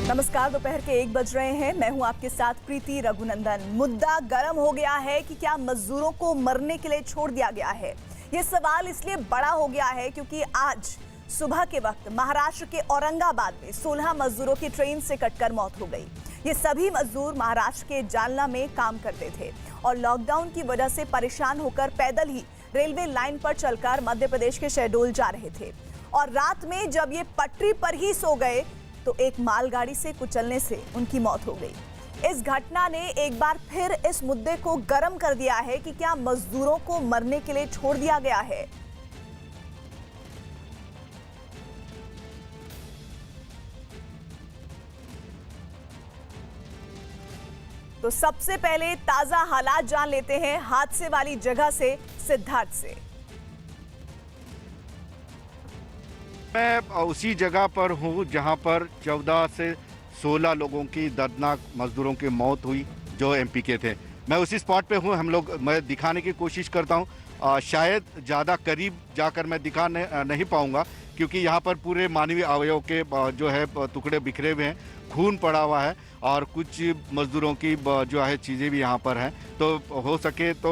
नमस्कार, दोपहर के 1 बज रहे हैं। मैं हूं आपके साथ प्रीति रघुनंदन। मुद्दा गर्म हो गया है कि क्या मजदूरों को मरने के लिए छोड़ दिया गया है। ये सवाल इसलिए बड़ा हो गया है क्योंकि आज सुबह के वक्त महाराष्ट्र के औरंगाबाद में 16 मजदूरों की ट्रेन से कटकर मौत हो गई। ये सभी मजदूर महाराष्ट्र के जालना में काम करते थे और लॉकडाउन की वजह से परेशान होकर पैदल ही रेलवे लाइन पर चलकर मध्य प्रदेश के शहडोल जा रहे थे। और रात में जब ये पटरी पर ही सो गए तो एक मालगाड़ी से कुचलने से उनकी मौत हो गई। इस घटना ने एक बार फिर इस मुद्दे को गर्म कर दिया है कि क्या मजदूरों को मरने के लिए छोड़ दिया गया है। तो सबसे पहले ताजा हालात जान लेते हैं हादसे वाली जगह से, सिद्धार्थ से। मैं उसी जगह पर हूँ जहाँ पर 14 से 16 लोगों की दर्दनाक मजदूरों की मौत हुई जो एमपी के थे। मैं उसी स्पॉट पे हूँ। मैं दिखाने की कोशिश करता हूँ। शायद ज़्यादा करीब जाकर मैं दिखा नहीं पाऊँगा क्योंकि यहाँ पर पूरे मानवीय अवयव के जो है टुकड़े बिखरे हुए हैं, खून पड़ा हुआ है और कुछ मजदूरों की जो है चीज़ें भी यहाँ पर हैं। तो हो सके तो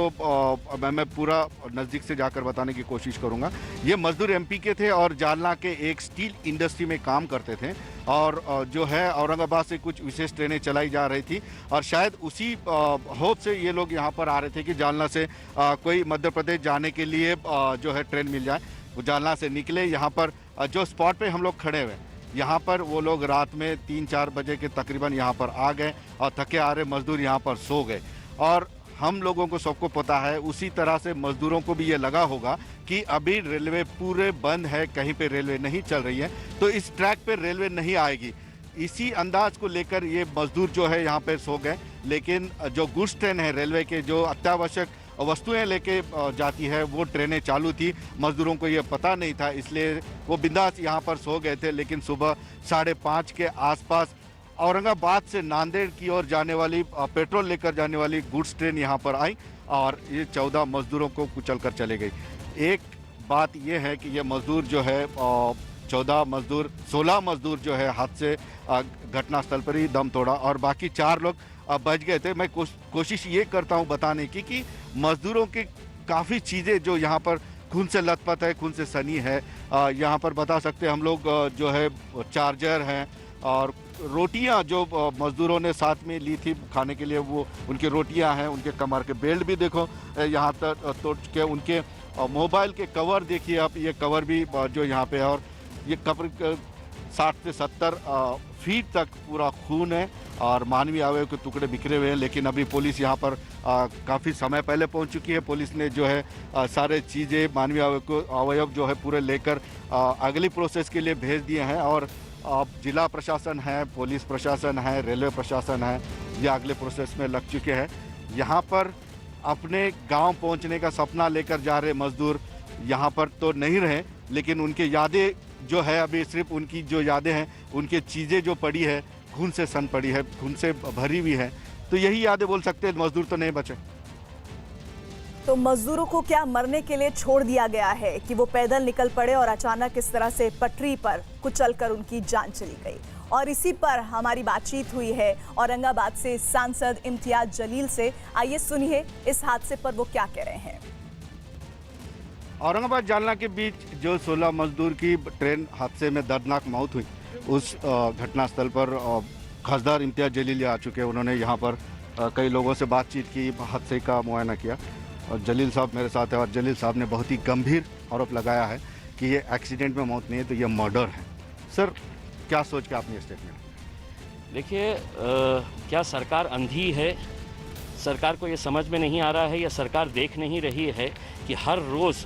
मैं पूरा नज़दीक से जाकर बताने की कोशिश करूँगा। ये मजदूर एमपी के थे और जालना के एक स्टील इंडस्ट्री में काम करते थे और जो है औरंगाबाद से कुछ विशेष ट्रेनें चलाई जा रही थी और शायद उसी होप से ये लोग यहाँ पर आ रहे थे कि जालना से कोई मध्य प्रदेश जाने के लिए जो है ट्रेन मिल जाए। वो जालना से निकले। यहाँ पर जो स्पॉट पे हम लोग खड़े हुए, यहाँ पर वो लोग रात में 3-4 बजे के तकरीबन यहाँ पर आ गए और थके आ रहे मजदूर यहाँ पर सो गए। और हम लोगों को सबको पता है, उसी तरह से मजदूरों को भी ये लगा होगा कि अभी रेलवे पूरे बंद है, कहीं पे रेलवे नहीं चल रही है, तो इस ट्रैक पे रेलवे नहीं आएगी। इसी अंदाज को लेकर ये मजदूर जो है यहाँ पे सो गए। लेकिन जो गुड्स ट्रेन है रेलवे के, जो अत्यावश्यक वस्तुएं लेके जाती है, वो ट्रेनें चालू थी। मजदूरों को ये पता नहीं था, इसलिए वो बिंदास यहाँ पर सो गए थे। लेकिन सुबह 5:30 के आसपास औरंगाबाद से नांदेड़ की ओर जाने वाली पेट्रोल लेकर जाने वाली गुड्स ट्रेन यहाँ पर आई और ये 14 मजदूरों को कुचल कर चले गई। एक बात ये है कि ये मजदूर जो है 16 मजदूर जो है हाथ से घटनास्थल पर ही दम तोड़ा और बाकी 4 लोग बच गए थे। मैं कोशिश ये करता हूँ बताने की कि मजदूरों की काफ़ी चीज़ें जो यहाँ पर खून से लथपथ है, खून से सनी है। यहाँ पर बता सकते हैं हम लोग जो है चार्जर हैं और रोटियां जो मजदूरों ने साथ में ली थी खाने के लिए, वो उनकी रोटियां हैं। उनके कमर के बेल्ट भी देखो यहाँ तक तोड़ के। उनके मोबाइल के कवर देखिए आप, ये कवर भी जो यहाँ पे है और ये कवर 60 से 70 फीट तक पूरा खून है और मानवीय अवयव के टुकड़े बिखरे हुए हैं। लेकिन अभी पुलिस यहाँ पर काफ़ी समय पहले पहुँच चुकी है। पुलिस ने जो है सारे चीज़ें मानवीय अवयव जो है पूरे लेकर अगली प्रोसेस के लिए भेज दिए हैं और जिला प्रशासन है, पुलिस प्रशासन है, रेलवे प्रशासन है, ये अगले प्रोसेस में लग चुके हैं। यहाँ पर अपने गांव पहुंचने का सपना लेकर जा रहे मजदूर यहाँ पर तो नहीं रहे, लेकिन उनकी यादें जो है अभी सिर्फ उनकी जो यादें हैं, उनकी चीज़ें जो पड़ी है, खून से सन पड़ी है, खून से भरी हुई है, तो यही यादें बोल सकते हैं। मजदूर तो नहीं बचे। तो मजदूरों को क्या मरने के लिए छोड़ दिया गया है कि वो पैदल निकल पड़े और अचानक इस तरह से पटरी पर कुचलकर उनकी जान चली गई। और इसी पर हमारी बातचीत हुई है औरंगाबाद से सांसद इम्तियाज जलील से। आइए सुनिए इस हादसे पर वो क्या कह रहे हैं। औरंगाबाद जालना के बीच जो 16 मजदूर की ट्रेन हादसे में दर्दनाक मौत हुई, उस घटनास्थल पर खासदार इम्तियाज जलील आ चुके हैं। उन्होंने यहाँ पर कई लोगों से बातचीत की, हादसे का मुआयना किया और जलील साहब मेरे साथ है और जलील साहब ने बहुत ही गंभीर आरोप लगाया है कि ये एक्सीडेंट में मौत नहीं है, तो ये मर्डर है। सर, क्या सोच के आपने ये स्टेटमेंट? देखिए, क्या सरकार अंधी है? सरकार को ये समझ में नहीं आ रहा है या सरकार देख नहीं रही है कि हर रोज़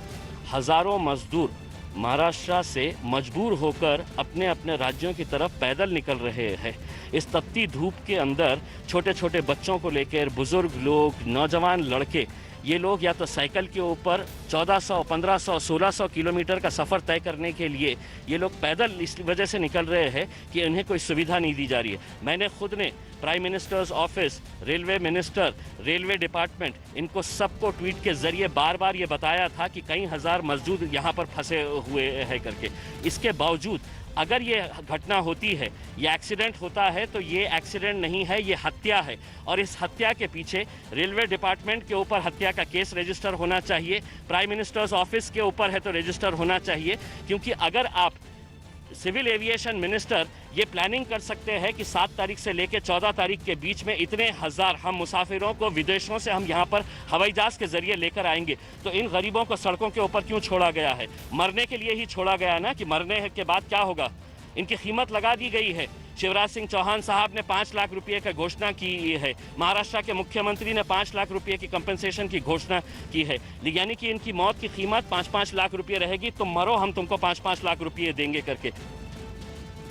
हज़ारों मजदूर महाराष्ट्र से मजबूर होकर अपने अपने राज्यों की तरफ पैदल निकल रहे हैं। इस तपती धूप के अंदर छोटे छोटे बच्चों को लेकर बुज़ुर्ग लोग, नौजवान लड़के, ये लोग या तो साइकिल के ऊपर 1400, 1500, 1600 किलोमीटर का सफ़र तय करने के लिए ये लोग पैदल इस वजह से निकल रहे हैं कि उन्हें कोई सुविधा नहीं दी जा रही है। मैंने खुद ने prime minister's office, railway minister, railway department, इनको सबको ट्वीट के ज़रिए बार बार ये बताया था कि कई हज़ार मजदूर यहाँ पर फंसे हुए हैं करके। इसके बावजूद अगर ये घटना होती है, ये एक्सीडेंट होता है, तो ये एक्सीडेंट नहीं है, ये हत्या है। और इस हत्या के पीछे रेलवे डिपार्टमेंट के ऊपर हत्या का केस रजिस्टर होना चाहिए, प्राइम मिनिस्टर्स ऑफिस के ऊपर है तो रजिस्टर होना चाहिए। क्योंकि अगर आप सिविल एविएशन मिनिस्टर ये प्लानिंग कर सकते हैं कि 7 तारीख से लेकर 14 तारीख के बीच में इतने हजार हम मुसाफिरों को विदेशों से हम यहाँ पर हवाई जहाज के जरिए लेकर आएंगे, तो इन गरीबों को सड़कों के ऊपर क्यों छोड़ा गया है? मरने के लिए ही छोड़ा गया ना, कि मरने के बाद क्या होगा? इनकी कीमत लगा दी गई है। शिवराज सिंह चौहान साहब ने 5 लाख रुपए की घोषणा की है, महाराष्ट्र के मुख्यमंत्री ने 5 लाख रुपए की कंपनसेशन की घोषणा की है, यानी कि इनकी मौत की कीमत 5-5 लाख रुपए रहेगी। तुम मरो, हम तुमको 5-5 लाख रुपए देंगे करके।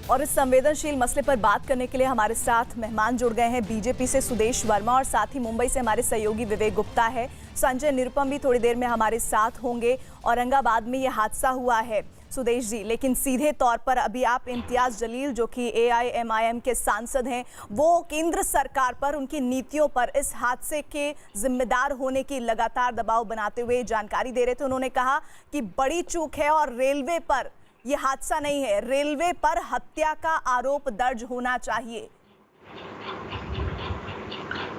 और इस संवेदनशील मसले पर बात करने के लिए हमारे साथ मेहमान जुड़ गए हैं बीजेपी से सुदेश वर्मा, और साथ ही मुंबई से हमारे सहयोगी विवेक गुप्ता है। संजय निरुपम भी थोड़ी देर में हमारे साथ होंगे। औरंगाबाद में यह हादसा हुआ है सुदेश जी, लेकिन सीधे तौर पर अभी आप इम्तियाज जलील जो कि AIMIM के सांसद हैं, वो केंद्र सरकार पर, उनकी नीतियों पर इस हादसे के जिम्मेदार होने की लगातार दबाव बनाते हुए जानकारी दे रहे थे। उन्होंने कहा कि बड़ी चूक है और रेलवे पर यह हादसा नहीं है, रेलवे पर हत्या का आरोप दर्ज होना चाहिए।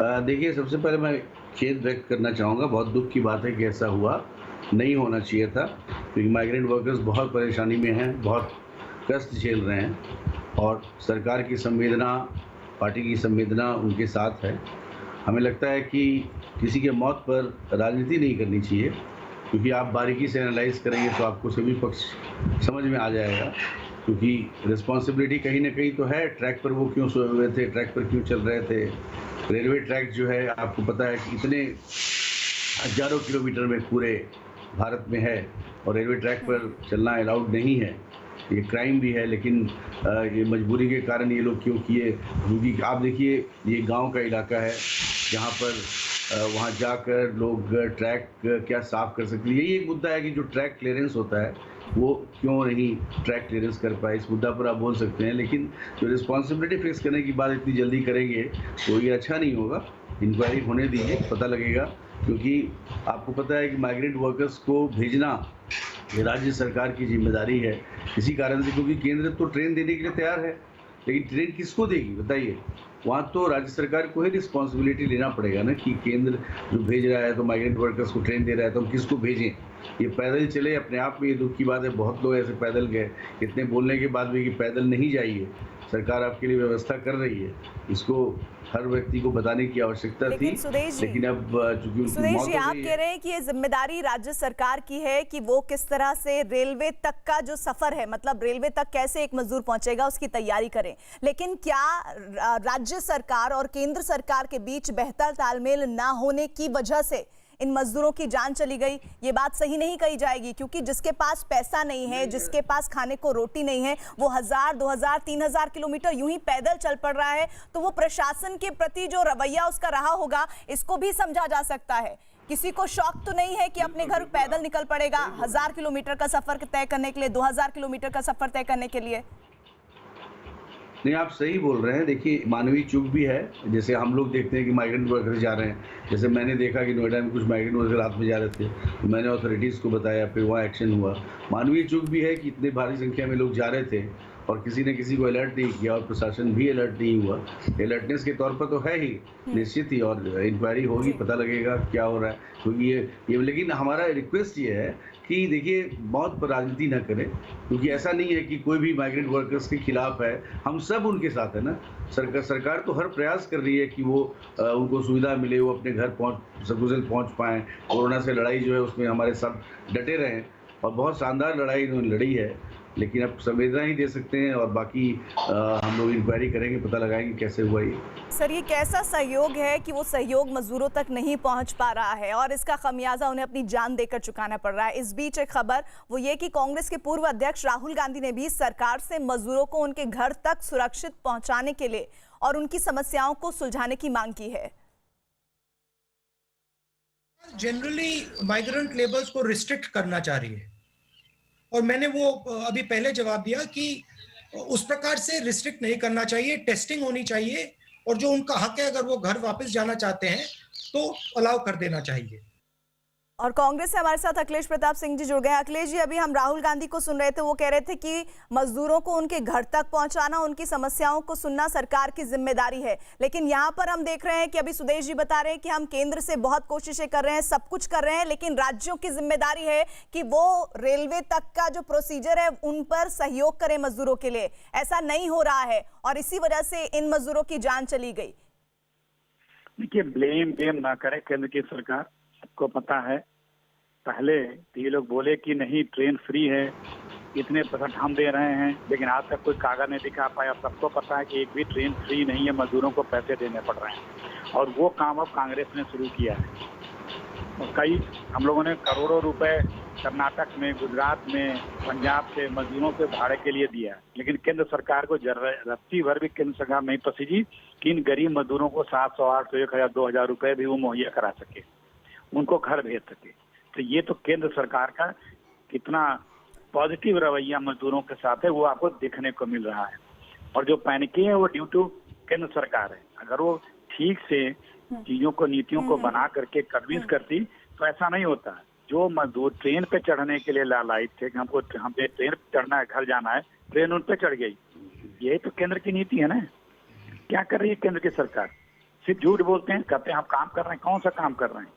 देखिए, सबसे पहले मैं खेद व्यक्त करना चाहूँगा। बहुत दुख की बात है कि ऐसा हुआ, नहीं होना चाहिए था, क्योंकि माइग्रेंट वर्कर्स बहुत परेशानी में हैं, बहुत कष्ट झेल रहे हैं और सरकार की संवेदना, पार्टी की संवेदना उनके साथ है। हमें लगता है कि किसी के मौत पर राजनीति नहीं करनी चाहिए, क्योंकि आप बारीकी से एनालाइज करेंगे तो आपको सभी पक्ष समझ में आ जाएगा। क्योंकि रिस्पॉन्सिबिलिटी कहीं ना कहीं तो है, ट्रैक पर वो क्यों सोए हुए थे, ट्रैक पर क्यों चल रहे थे। रेलवे ट्रैक जो है, आपको पता है कि इतने हजारों किलोमीटर में पूरे भारत में है और रेलवे ट्रैक पर चलना अलाउड नहीं है। ये क्राइम भी है, लेकिन ये मजबूरी के कारण ये लोग क्यों किए? क्योंकि आप देखिए, ये गांव का इलाका है जहाँ पर वहाँ जाकर लोग ट्रैक क्या साफ कर सकते हैं। यही एक मुद्दा है कि जो ट्रैक क्लियरेंस होता है वो क्यों नहीं ट्रैक क्लियरेंस कर पाए। इस मुद्दा पर आप बोल सकते हैं, लेकिन जो रिस्पॉन्सिबिलिटी फिक्स करने की बात इतनी जल्दी करेंगे तो ये अच्छा नहीं होगा। इंक्वायरी होने दीजिए, पता लगेगा। क्योंकि आपको पता है कि माइग्रेंट वर्कर्स को भेजना ये राज्य सरकार की जिम्मेदारी है, इसी कारण से, क्योंकि केंद्र तो ट्रेन देने के लिए तैयार है, लेकिन ट्रेन किसको देगी बताइए? वहाँ तो राज्य सरकार को ही रिस्पॉन्सिबिलिटी लेना पड़ेगा ना, कि केंद्र जो भेज रहा है तो माइग्रेंट वर्कर्स को ट्रेन दे रहा है तो हम किसको भेजें? ये पैदल चले, अपने आप में ये दुख की बात है। बहुत लोग ऐसे पैदल गए, इतने बोलने के बाद भी कि पैदल नहीं जाइए, सरकार आपके लिए व्यवस्था कर रही है। इसको हर व्यक्ति को बताने की आवश्यकता थी, लेकिन अब चूंकि सुदेश जी, आप कह रहे हैं कि ये जिम्मेदारी राज्य सरकार की है कि वो किस तरह से रेलवे तक का जो सफर है, मतलब रेलवे तक कैसे एक मजदूर पहुंचेगा, उसकी तैयारी करें। लेकिन क्या राज्य सरकार और केंद्र सरकार के बीच बेहतर तालमेल ना होने की वजह से इन मजदूरों की जान चली गई? ये बात सही नहीं कही जाएगी, क्योंकि जिसके पास पैसा नहीं है, जिसके पास खाने को रोटी नहीं है, वो 1000, 2000, 3000 किलोमीटर यूं ही पैदल चल पड़ रहा है, तो वो प्रशासन के प्रति जो रवैया उसका रहा होगा, इसको भी समझा जा सकता है। किसी को शौक तो नहीं है कि अपने घर पैदल निकल पड़ेगा 1000 किलोमीटर का सफर तय करने के लिए, 2000 किलोमीटर का सफर तय करने के लिए। नहीं, आप सही बोल रहे हैं। देखिए, मानवीय चूक भी है। जैसे हम लोग देखते हैं कि माइग्रेंट वर्कर्स जा रहे हैं, जैसे मैंने देखा कि नोएडा में कुछ माइग्रेंट वर्कर रात में जा रहे थे, तो मैंने अथॉरिटीज़ को बताया, फिर वहाँ एक्शन हुआ। मानवीय चूक भी है कि इतने भारी संख्या में लोग जा रहे थे और किसी ने किसी को अलर्ट नहीं किया और प्रशासन भी अलर्ट नहीं हुआ। अलर्टनेस के तौर पर तो है ही, निश्चित ही, और इंक्वायरी होगी, पता लगेगा क्या हो रहा है। क्योंकि ये लेकिन हमारा रिक्वेस्ट ये है कि देखिए, मौत पर राजनीति न करें, क्योंकि ऐसा नहीं है कि कोई भी माइग्रेंट वर्कर्स के खिलाफ है, हम सब उनके साथ है ना। सरकार तो हर प्रयास कर रही है कि वो उनको सुविधा मिले, वो अपने घर सकुशल पहुँच पाएँ। कोरोना से लड़ाई जो है उसमें हमारे सब डटे रहें और बहुत शानदार लड़ाई इन्होंने लड़ी है, लेकिन अब संवेदना ही दे सकते हैं और बाकी हम लोग इंक्वायरी करेंगे, पता लगाएंगे कैसे हुआ ये। सर, ये कैसा सहयोग है कि वो सहयोग मजदूरों तक नहीं पहुंच पा रहा है और इसका खमियाजा उन्हें अपनी जान देकर चुकाना पड़ रहा है। इस बीच एक खबर वो ये कि कांग्रेस के पूर्व अध्यक्ष राहुल गांधी ने भी सरकार से मजदूरों को उनके घर तक सुरक्षित पहुंचाने के लिए और उनकी समस्याओं को सुलझाने की मांग की है। जनरली माइग्रेंट लेबर्स को रिस्ट्रिक्ट करना चाह रही है और मैंने वो अभी पहले जवाब दिया कि उस प्रकार से रिस्ट्रिक्ट नहीं करना चाहिए, टेस्टिंग होनी चाहिए और जो उनका हक है, अगर वो घर वापस जाना चाहते हैं तो अलाउ कर देना चाहिए। और कांग्रेस से हमारे साथ अखिलेश प्रताप सिंह जी जुड़ गए हैं। अखिलेश जी, अभी हम राहुल गांधी को सुन रहे थे, वो कह रहे थे कि मजदूरों को उनके घर तक पहुंचाना, उनकी समस्याओं को सुनना सरकार की जिम्मेदारी है। लेकिन यहां पर हम देख रहे हैं कि अभी सुदेश जी बता रहे हैं कि हम केंद्र से बहुत कोशिशें कर रहे हैं, सब कुछ कर रहे हैं, लेकिन राज्यों की जिम्मेदारी है कि वो रेलवे तक का जो प्रोसीजर है उन पर सहयोग करें मजदूरों के लिए। ऐसा नहीं हो रहा है और इसी वजह से इन मजदूरों की जान चली गई। देखिए, ब्लेम ना करे केंद्र की सरकार। सबको पता है, पहले ये लोग बोले कि नहीं ट्रेन फ्री है, इतने % हम दे रहे हैं, लेकिन आज तक कोई कागज नहीं दिखा पाया। सबको पता है कि एक भी ट्रेन फ्री नहीं है, मजदूरों को पैसे देने पड़ रहे हैं और वो काम अब कांग्रेस ने शुरू किया है। और कई हम लोगों ने करोड़ों रुपए कर्नाटक में, गुजरात में, पंजाब से मजदूरों के भाड़े के लिए दिया, लेकिन केंद्र सरकार को रत्ती भर भी केंद्र सरकार नहीं पसीजी कि इन गरीब मजदूरों को 700, 800, 1000, 2000 रुपए भी वो मुहैया करा सके, उनको घर भेज सके। तो ये तो केंद्र सरकार का कितना पॉजिटिव रवैया मजदूरों के साथ है वो आपको देखने को मिल रहा है। और जो पैनिकी है वो ड्यू टू केंद्र सरकार है। अगर वो ठीक से चीजों को, नीतियों को बना करके कन्विंस करती तो ऐसा नहीं होता। जो मजदूर ट्रेन पे चढ़ने के लिए लालायित थे कि हमको हमें ट्रेन पे चढ़ना है, घर जाना है, ट्रेन उन पे चढ़ गई। यही तो केंद्र की नीति है ना। क्या कर रही है केंद्र की सरकार? सिर्फ झूठ बोलते हैं, कहते हैं हम काम कर रहे हैं। कौन सा काम कर रहे हैं?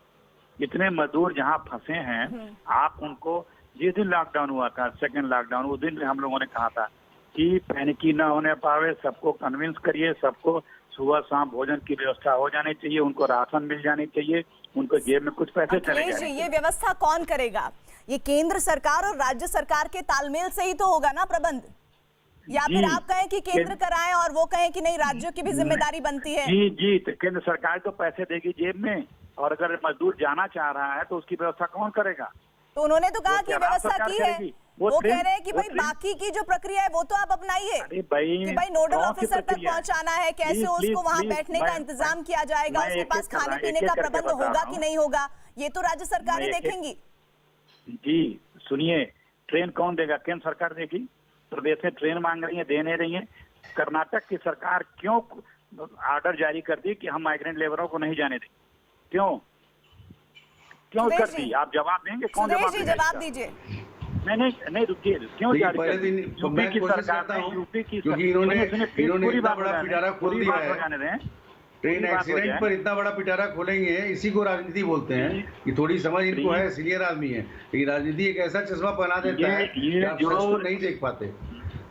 इतने मजदूर जहां फंसे हैं, आप उनको, जिस दिन लॉकडाउन हुआ था, सेकंड लॉकडाउन, उस दिन हम लोगों ने कहा था कि पैनिकी न होने पावे, सबको कन्विंस करिए, सबको सुबह शाम भोजन की व्यवस्था हो जानी चाहिए, उनको राशन मिल जानी चाहिए, उनको जेब में कुछ पैसे चले अखिलेश जी, जाने। ये व्यवस्था कौन करेगा? ये केंद्र सरकार और राज्य सरकार के तालमेल से ही तो होगा ना प्रबंध? या फिर आप कहें कि केंद्र कराएं और वो कहें कि नहीं, राज्यों की भी जिम्मेदारी बनती है? जी, तो केंद्र सरकार तो पैसे देगी जेब में, और अगर मजदूर जाना चाह रहा है तो उसकी व्यवस्था कौन करेगा? तो उन्होंने तो कहा कि व्यवस्था की है। वो कह रहे हैं कि भाई ट्रेन, बाकी की जो प्रक्रिया है वो तो आप अपनाइए, अरे भाई, कि भाई नोडल कौन सी ऑफिसर तक प्रक्रिया है? पहुंचाना है, कैसे उसको वहां बैठने का इंतजाम किया जाएगा, उसके पास खाने पीने का प्रबंध होगा कि नहीं होगा, ये तो राज्य सरकारें देखेंगी। जी सुनिए, ट्रेन कौन देगा? केंद्र सरकार देगी। प्रदेश में ट्रेन मांग रही है, दे नहीं रही है। कर्नाटक की सरकार क्यों ऑर्डर जारी कर दी कि हम माइग्रेंट लेबरों को नहीं जाने दें? क्यों कर दी? आप जवाब देंगे? कौन जवाब दीजिए। नहीं रुकिए, क्यों जारी कर दी? यूपी की सरकार ने, यूपी की, क्योंकि इन्होंने पूरी इतना बात बड़ा पिटारा खोल दिया है। ट्रेन एक्सीडेंट पर इतना बड़ा पिटारा खोलेंगे, इसी को राजनीति बोलते हैं। कि थोड़ी समझ इनको है, सीनियर आदमी है, लेकिन राजनीति एक ऐसा चश्मा पहना देता है कि आप सच को नहीं देख पाते।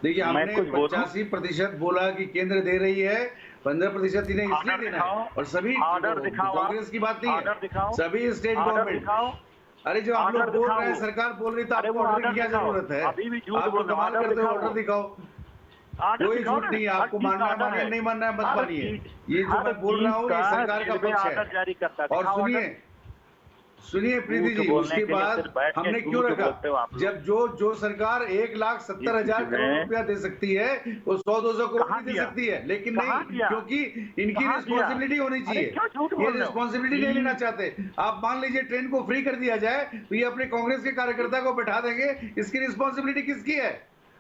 देखिए, हमने 85% बोला कि केंद्र दे रही है, 15% इन्हें इसलिए देना है। और सभी कांग्रेस की बात नहीं है, सभी स्टेट गवर्नमेंट। अरे जो आप लोग बोल रहे हैं, सरकार बोल रही, तो आपको ऑर्डर की क्या जरूरत है? आप कमाल करते हो, ऑर्डर दिखाओ। कोई झूठ नहीं, आपको मानना है मानिए, नहीं मानना है मत मानिए। ये जो मैं बोल रहा हूँ, ये सरकार का पक्ष है। और सुनिए प्रीति जी, उसके बाद हमने क्यों रखा? जब जो सरकार 1,70,000 करोड़ रुपया दे सकती है, वो 100-200 करोड़ दे सकती है, लेकिन नहीं, क्योंकि इनकी रिस्पॉन्सिबिलिटी होनी चाहिए। ये रिस्पॉन्सिबिलिटी नहीं लेना चाहते। आप मान लीजिए ट्रेन को फ्री कर दिया जाए, तो ये अपने कांग्रेस के कार्यकर्ता को बैठा देंगे। इसकी रिस्पॉन्सिबिलिटी किसकी है?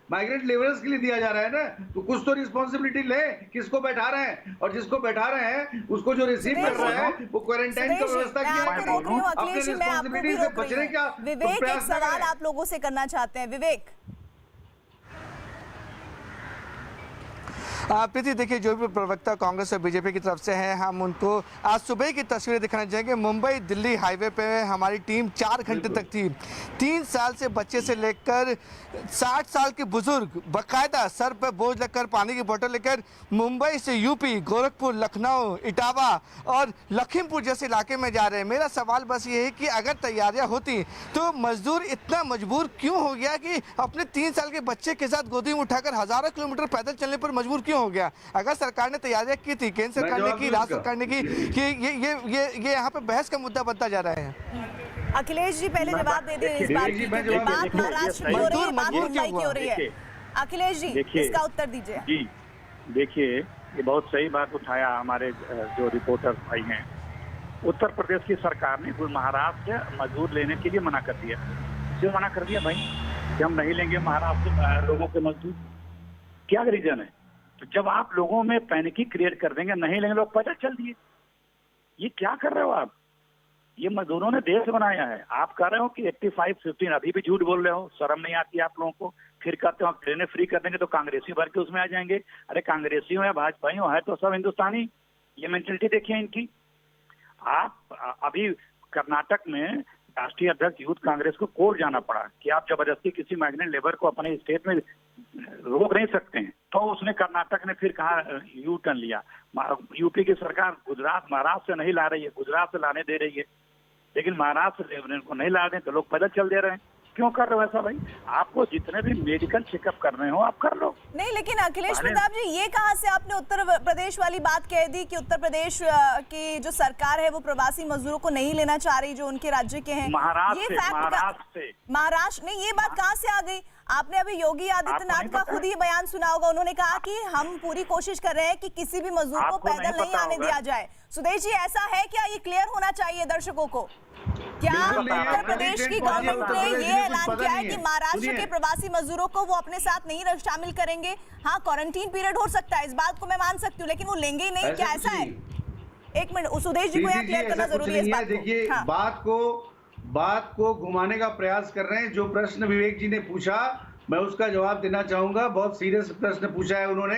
माइग्रेंट लेबरर्स के लिए दिया जा रहा है ना, तो कुछ तो रिस्पॉन्सिबिलिटी ले। किसको बैठा रहे हैं, और जिसको बैठा रहे हैं उसको जो रिसीव कर रहा है वो क्वारंटाइन की व्यवस्था किया है। अखिलेश जी, मैं आपको भी रोक रही हूं। विवेक, एक सवाल आप लोगों से करना चाहते हैं। विवेक, प्रीति, देखिए, जो भी प्रवक्ता कांग्रेस और बीजेपी की तरफ से हैं, हम उनको आज सुबह की तस्वीरें दिखाना चाहेंगे। मुंबई दिल्ली हाईवे पे हमारी टीम 4 घंटे तक थी। 3 साल से बच्चे से लेकर 60 साल के बुजुर्ग बाकायदा सर पर बोझ रखकर, पानी की बोतल लेकर मुंबई से यूपी, गोरखपुर, लखनऊ, इटावा और लखीमपुर जैसे इलाके में जा रहे हैं। मेरा सवाल बस ये है कि अगर तैयारियां होती तो मजदूर इतना मजबूर क्यों हो गया कि अपने 3 साल के बच्चे के साथ गोदी में उठाकर हजारों किलोमीटर पैदल चलने पर मजबूर क्यों हो गया? अगर सरकार ने तैयारियां की थी, केंद्र सरकार ने की, राज्य सरकार ने की, कि ये यहाँ पे बहस का मुद्दा बनता जा रहा है। अखिलेश जी पहले जवाब दे दिए इस बात की, बात महाराष्ट्र की हो रही है, बात मुंबई की हो रही है। अखिलेश जी, इसका उत्तर दीजिए। जी देखिए, ये बहुत सही बात उठाया हमारे जो रिपोर्टर भाई हैं। उत्तर प्रदेश की सरकार ने महाराष्ट्र से मजदूर लेने के लिए मना कर दिया। क्यों मना कर दिया भाई? कि हम नहीं लेंगे महाराष्ट्र से लोगों के मजदूर। क्या रीजन है? तो जब आप लोगों में पैनिकी क्रिएट कर देंगे, नहीं लेंगे, लोग पैदल चल दिए। ये क्या कर रहे हो आप? ये मजदूरों ने देश बनाया है। आप कह रहे हो कि 85-15, अभी भी झूठ बोल रहे हो, शर्म नहीं आती आप लोगों को। फिर कहते हो आप ट्रेनें फ्री कर देंगे तो कांग्रेसी भर के उसमें आ जाएंगे। अरे कांग्रेसी हो या भाजपा हो, है तो सब हिंदुस्तानी। ये मेंटलिटी देखिए इनकी। आप अभी कर्नाटक में राष्ट्रीय अध्यक्ष यूथ कांग्रेस को कोर्ट जाना पड़ा कि आप जबरदस्ती किसी माइग्रेंट लेबर को अपने स्टेट में रोक नहीं सकते हैं, तो उसने कर्नाटक ने फिर कहा यू टर्न लिया। यूपी की सरकार गुजरात महाराष्ट्र से नहीं ला रही है, गुजरात से लाने दे रही है, लेकिन महाराष्ट्र से को नहीं ला रहे तो लोग पैदल चल दे रहे हैं। क्यों कर रहे हो ऐसा भाई? आपको जितने भी मेडिकल चेकअप करने हो आप कर लो। नहीं, लेकिन अखिलेश प्रताप जी, ये कहाँ से आपने उत्तर प्रदेश वाली बात कह दी कि उत्तर प्रदेश की जो सरकार है वो प्रवासी मजदूरों को नहीं लेना चाह रही जो उनके राज्य के हैं? महाराष्ट्र नहीं, ये बात कहाँ से आ गई? आपने अभी योगी आदित्यनाथ का खुद ही बयान सुना होगा। उन्होंने कहा कि हम पूरी कोशिश कर रहे हैं कि किसी भी मजदूर को पैदल नहीं आने दिया जाए। सुदेश जी, ऐसा है क्या? ये क्लियर होना चाहिए दर्शकों को। क्या उत्तर प्रदेश की गवर्नमेंट ने ये ऐलान किया है कि महाराष्ट्र के प्रवासी मजदूरों को वो अपने साथ नहीं शामिल करेंगे? हाँ, क्वारंटीन पीरियड हो सकता है, इस बात को मैं मान सकती हूँ, लेकिन वो लेंगे ही नहीं। क्या ऐसा है? एक मिनट, सुदेश जी को यहाँ क्लियर करना जरूरी है इस बात को। देखिए, बात को घुमाने का प्रयास कर रहे हैं। जो प्रश्न विवेक जी ने पूछा मैं उसका जवाब देना चाहूंगा। बहुत सीरियस प्रश्न पूछा है उन्होंने।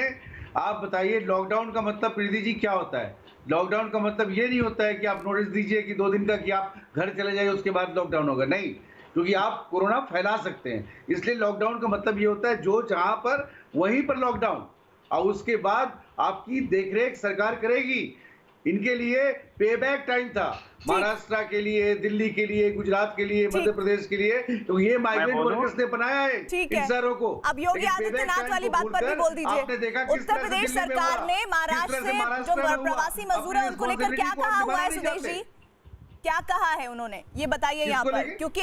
आप बताइए लॉकडाउन का मतलब प्रीति जी क्या होता है? लॉकडाउन का मतलब ये नहीं होता है कि आप नोटिस दीजिए कि 2 दिन का कि आप घर चले जाइए उसके बाद लॉकडाउन होगा, नहीं, क्योंकि आप कोरोना फैला सकते हैं। इसलिए लॉकडाउन का मतलब ये होता है जो जहां पर वहीं पर लॉकडाउन, और उसके बाद आपकी देखरेख सरकार करेगी। इनके लिए पेबैक टाइम था, महाराष्ट्र के लिए, दिल्ली के लिए, गुजरात के लिए, मध्य प्रदेश के लिए, तो ये माइग्रेंट वर्कर्स ने बनाया है इन शहरों को। अब योगी आदित्यनाथ वाली बात पर भी बोल दीजिए। उत्तर प्रदेश सरकार ने महाराष्ट्र से जो प्रवासी मजदूर है उनको लेकर क्या कहा हुआ है? सुदेश जी, क्या कहा है उन्होंने, ये बताइए यहाँ पर, क्योंकि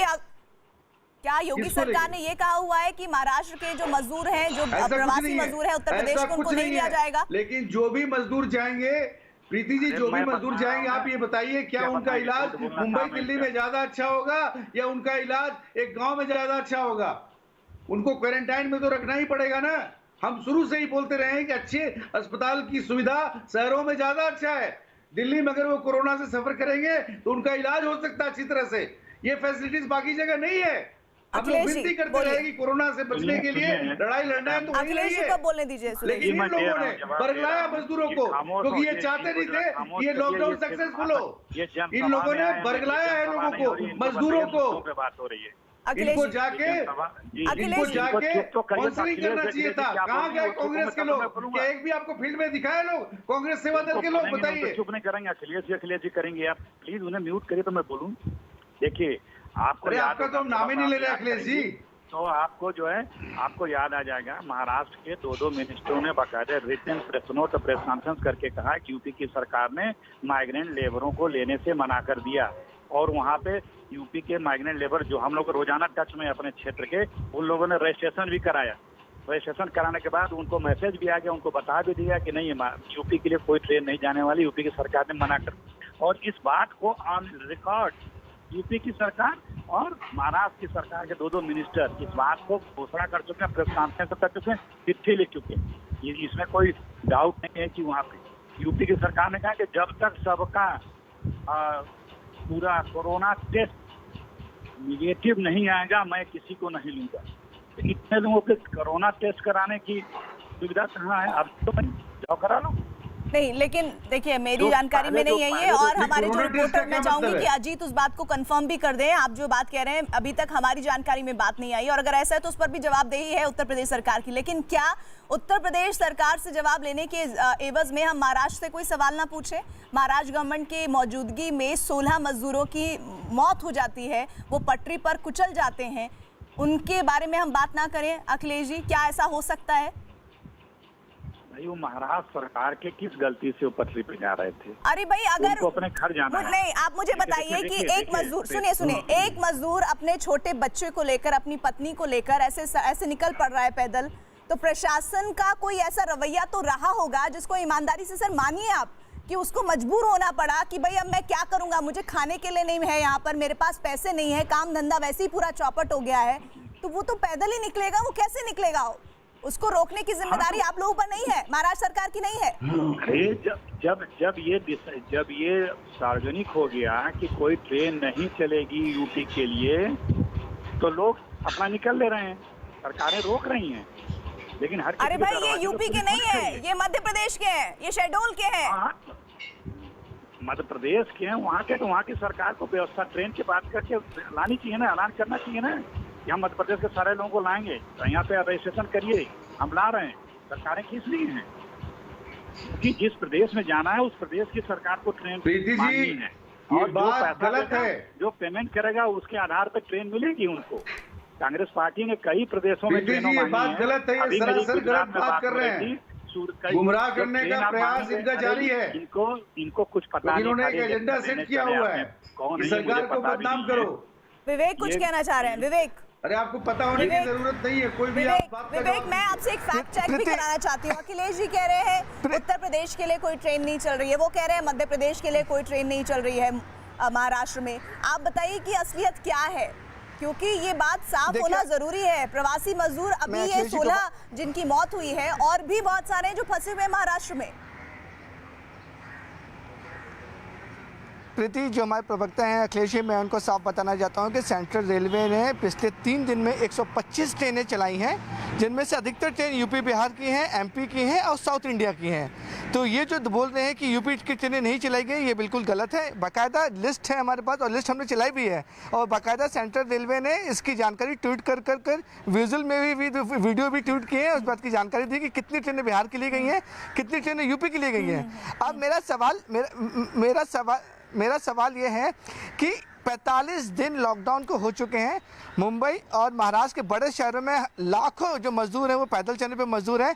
क्या योगी सरकार ने ये कहा हुआ है कि महाराष्ट्र के जो मजदूर हैं, जो प्रवासी मजदूर है उत्तर प्रदेश को, उनको नहीं लिया जाएगा? लेकिन जो भी मजदूर जाएंगे प्रीति जी, जो भी मजदूर जाएंगे, आप ये बताइए क्या उनका इलाज मुंबई दिल्ली में ज्यादा अच्छा होगा या उनका इलाज एक गांव में ज्यादा अच्छा होगा? उनको क्वारंटाइन में तो रखना ही पड़ेगा ना। हम शुरू से ही बोलते रहे हैं कि अच्छे अस्पताल की सुविधा शहरों में ज्यादा अच्छा है। दिल्ली में अगर वो कोरोना से सफर करेंगे तो उनका इलाज हो सकता है अच्छी तरह से। ये फैसिलिटीज बाकी जगह नहीं है। हम लोग विनती करते रहे कि कोरोना से बचने के लिए लड़ाई लड़ना है तो वही नहीं है। बोलने दीजिए। लेकिन इन लोगों ने बरगलाया मजदूरों को, क्योंकि ये चाहते नहीं थे कि ये लॉकडाउन सक्सेसफुल हो। इन लोगों ने बरगलाया है लोगों को, मजदूरों को। इनको जाके काउंसलिंग करना चाहिए था। कहाँ गए कांग्रेस के लोग? क्या एक भी आपको फील्ड में दिखाए लोग कांग्रेस सेवा दल के लोग? बताइए। चुप नहीं करेंगे अखिलेश जी करेंगे। आप प्लीज उन्हें म्यूट करिए तो मैं बोलूं। देखिए, आपको आपका तो हम नाम ही नहीं ले रहे अखिलेश जी। तो आपको जो है, आपको याद आ जाएगा महाराष्ट्र के 2 मिनिस्टरों ने बाकायदा written press note, press conference करके कहा कि यूपी की सरकार ने माइग्रेंट लेबरों को लेने से मना कर दिया। और वहाँ पे यूपी के माइग्रेंट लेबर जो हम लोग रोजाना टच में अपने क्षेत्र के, उन लोगों ने रजिस्ट्रेशन भी कराया। रजिस्ट्रेशन कराने के बाद उनको मैसेज भी आ गया, उनको बता भी दिया कि नहीं, यूपी के लिए कोई ट्रेन नहीं जाने वाली, यूपी की सरकार ने मना कर। और इस बात को ऑन रिकॉर्ड यूपी की सरकार और महाराष्ट्र की सरकार के 2 मिनिस्टर इस बात को घोषणा कर चुके हैं, प्रेस कॉन्फ्रेंस कर चुके हैं, चिट्ठी लिख चुके हैं। इसमें कोई डाउट नहीं है कि वहाँ पे यूपी की सरकार ने कहा कि जब तक सबका पूरा कोरोना टेस्ट निगेटिव नहीं आएगा मैं किसी को नहीं लूंगा। तो इतने लोगों के कोरोना टेस्ट कराने की सुविधा कहाँ है? अब तो जाओ करा लो। नहीं, लेकिन देखिए मेरी जानकारी में नहीं है ये, और हमारे जो रिपोर्टर, मैं चाहूंगी कि अजीत उस बात को कंफर्म भी कर दें। आप जो बात कह रहे हैं अभी तक हमारी जानकारी में बात नहीं आई, और अगर ऐसा है तो उस पर भी जवाबदेही है उत्तर प्रदेश सरकार की। लेकिन क्या उत्तर प्रदेश सरकार से जवाब लेने के एवज में हम महाराष्ट्र से कोई सवाल ना पूछे? महाराष्ट्र गवर्नमेंट की मौजूदगी में 16 मजदूरों की मौत हो जाती है, वो पटरी पर कुचल जाते हैं, उनके बारे में हम बात ना करें? अखिलेश जी, क्या ऐसा हो सकता है? भाई, वो महाराष्ट्र सरकार के किस गलती से वो पटरी पे जा रहे थे? अरे भाई, अगर उनको अपने घर जाना है। नहीं, आप मुझे बताइए कि एक मजदूर, सुनिए, एक मजदूर अपने छोटे बच्चे को लेकर, अपनी पत्नी को लेकर ऐसे निकल पड़ रहा है पैदल, तो प्रशासन का कोई ऐसा रवैया तो रहा होगा जिसको ईमानदारी से, सर मानिए आप, कि उसको मजबूर होना पड़ा कि भाई अब मैं क्या करूंगा, मुझे खाने के लिए नहीं है यहाँ पर, मेरे पास पैसे नहीं है, काम धंधा वैसे ही पूरा चौपट हो गया है, तो वो तो पैदल ही निकलेगा। वो कैसे निकलेगा? उसको रोकने की जिम्मेदारी आप लोगों पर नहीं है, महाराष्ट्र सरकार की नहीं है? अरे जब ये सार्वजनिक हो गया कि कोई ट्रेन नहीं चलेगी यूपी के लिए, तो लोग अपना निकल ले रहे हैं, सरकारें रोक रही हैं, लेकिन हर अरे भाई ये यूपी के नहीं है, ये मध्य प्रदेश के हैं, ये शेड्यूल के हैं। मध्य प्रदेश के हैं, वहाँ के, तो वहाँ की सरकार को व्यवस्था ट्रेन की बात करके लानी चाहिए ना, ऐलान करना चाहिए ना कि हम मध्य प्रदेश के सारे लोगों को लाएंगे, तो यहाँ पे रजिस्ट्रेशन करिए, हम ला रहे हैं। सरकारें किस लिए हैं? क्योंकि जिस प्रदेश में जाना है उस प्रदेश की सरकार को ट्रेन मांगनी है, और जो बात गलत है, जो पेमेंट करेगा उसके आधार पर ट्रेन मिलेगी उनको। कांग्रेस पार्टी ने कई प्रदेशों में ट्रेनों मांगी बात गलत है, ये सरासर गलत बात कर रहे हैं, गुमराह करने का प्रयास इनका जारी है। इनको कुछ पता नहीं, इन्होंने एक एजेंडा सेट किया हुआ है कि सरकार को बदनाम करो। विवेक कुछ कहना चाह रहे हैं? विवेक, अरे आपको पता होने की जरूरत नहीं है, कोई भी आप बात विवेक मैं आपसे एक फैक्ट चेक भी कराना चाहती हूँ। अखिलेश जी कह रहे हैं उत्तर प्रदेश के लिए कोई ट्रेन नहीं चल रही है, वो कह रहे हैं मध्य प्रदेश के लिए कोई ट्रेन नहीं चल रही है महाराष्ट्र में। आप बताइए कि असलियत क्या है, क्योंकि ये बात साफ होना जरूरी है। प्रवासी मजदूर अभी ये 16 जिनकी मौत हुई है, और भी बहुत सारे हैं जो फंसे हुए महाराष्ट्र में। प्रीति, जो हमारे प्रवक्ता हैं अखिलेश जी, मैं उनको साफ बताना चाहता हूं कि सेंट्रल रेलवे ने पिछले 3 दिन में 125 ट्रेनें चलाई हैं, जिनमें से अधिकतर ट्रेन यूपी बिहार की हैं, एमपी की हैं और साउथ इंडिया की हैं। तो ये जो बोल रहे हैं कि यूपी की ट्रेनें नहीं चलाई गई, ये बिल्कुल गलत है। बाकायदा लिस्ट है हमारे पास, और लिस्ट हमने चलाई भी है, और बाकायदा सेंट्रल रेलवे ने इसकी जानकारी ट्वीट कर विजुअल में भी वीडियो भी ट्वीट किए हैं, उस बात की जानकारी दी कि कितनी ट्रेनें बिहार के लिए गई हैं, कितनी ट्रेनें यूपी के लिए गई हैं। अब मेरा सवाल ये है कि 45 दिन लॉकडाउन को हो चुके हैं। मुंबई और महाराष्ट्र के बड़े शहरों में लाखों जो मजदूर हैं वो पैदल चलने पे मजदूर हैं।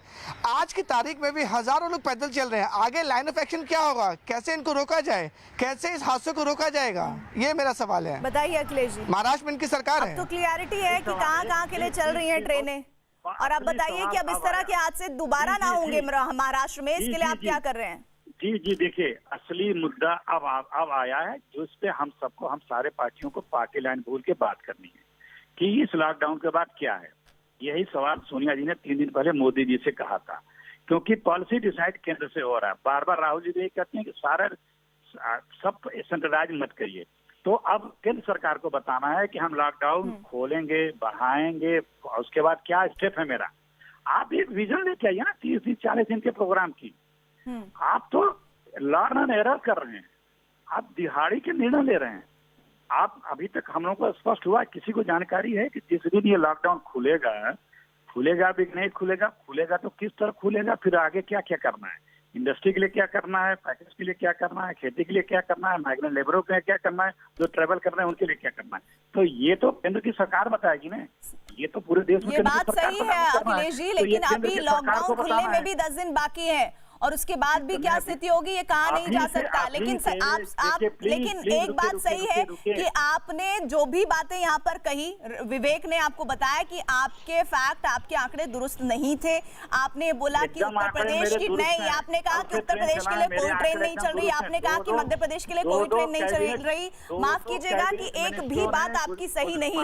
आज की तारीख में भी हज़ारों लोग पैदल चल रहे हैं। आगे लाइन ऑफ एक्शन क्या होगा? कैसे इनको रोका जाए? कैसे इस हादसे को रोका जाएगा? ये मेरा सवाल है। बताइए अखिलेश जी। महाराष्ट्र में इनकी सरकार है, अब तो क्लियरिटी है कि कहाँ के लिए चल रही हैं ट्रेनें, और अब बताइए कि अब इस तरह के हादसे दोबारा ना होंगे महाराष्ट्र में, इसके लिए आप क्या कर रहे हैं? जी देखिए, असली मुद्दा अब आया है, जो इस पे हम सबको, हम सारे पार्टियों को पार्टी लाइन भूल के बात करनी है कि इस लॉकडाउन के बाद क्या है। यही सवाल सोनिया जी ने 3 दिन पहले मोदी जी से कहा था, क्योंकि पॉलिसी डिसाइड केंद्र से हो रहा है। बार बार राहुल जी यही कहते हैं कि सारा सब सेंट्रलाइज मत करिए। तो अब केंद्र सरकार को बताना है कि हम लॉकडाउन खोलेंगे, बढ़ाएंगे, उसके बाद क्या स्टेप है मेरा। आप एक विजन लेके आइए ना 30-40 दिन के प्रोग्राम की। आप तो लर्न एंड एरर कर रहे हैं, आप दिहाड़ी के निर्णय ले रहे हैं। आप अभी तक हम लोगों को स्पष्ट हुआ, किसी को जानकारी है कि जिस दिन ये लॉकडाउन खुलेगा भी नहीं खुलेगा तो किस तरह खुलेगा, फिर आगे क्या क्या करना है, इंडस्ट्री के लिए क्या करना है, पैकेज के लिए क्या करना है, खेती के लिए क्या करना है, माइग्रेंट लेबरों के लिए क्या करना है, जो ट्रेवल कर रहे हैं उनके लिए क्या करना है। तो ये तो केंद्र की सरकार बताएगी ना, ये तो पूरे देश में ये बात सही है अखिलेश जी, लेकिन अभी लॉकडाउन खुलने में भी 10 दिन बाकी है, और उसके बाद भी क्या स्थिति होगी ये कहा नहीं जा सकता। लेकिन लेकिन एक बात सही है कि आपने जो भी बातें यहाँ पर कही, विवेक ne आपको बताया कि आपके फैक्ट, आपके आंकड़े दुरुस्त नहीं थे। आपने बोला कि उत्तर प्रदेश की नहीं, आपने कहा कि उत्तर प्रदेश के लिए कोई ट्रेन नहीं चल रही, आपने कहा कि मध्य प्रदेश के लिए कोई ट्रेन नहीं चल रही। माफ कीजिएगा कि एक भी बात आपकी सही नहीं